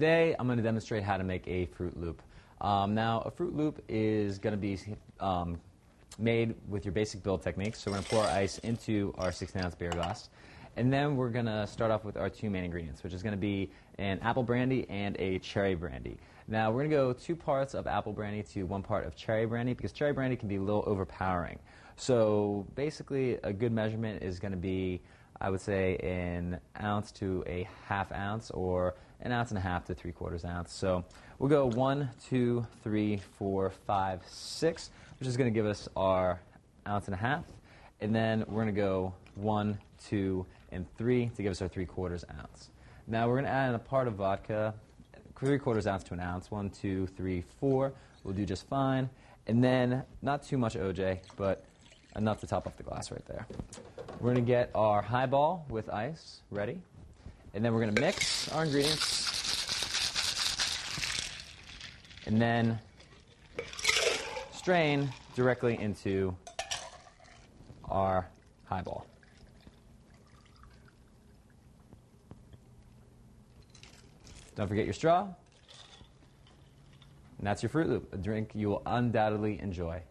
Today I'm going to demonstrate how to make a Froot Loop. Now a Froot Loop is going to be made with your basic build techniques. So we're going to pour ice into our 16-ounce beer glass. And then we're going to start off with our two main ingredients, which is going to be an apple brandy and a cherry brandy. Now we're going to go 2 parts of apple brandy to 1 part of cherry brandy because cherry brandy can be a little overpowering. So basically a good measurement is going to be, I would say, an ounce to a ½ ounce, or an ounce and a half to 3/4 ounce. So we'll go 1, 2, 3, 4, 5, 6, which is going to give us our ounce and a half. And then we're going to go 1, 2, and 3 to give us our 3/4 ounce. Now we're going to add in a part of vodka, 3/4 ounce to an ounce. 1, 2, 3, 4 will do just fine. And then not too much OJ, but enough to top off the glass right there. We're going to get our highball with ice ready. And then we're going to mix our ingredients. And then strain directly into our highball. Don't forget your straw. And that's your Froot Loop, a drink you will undoubtedly enjoy.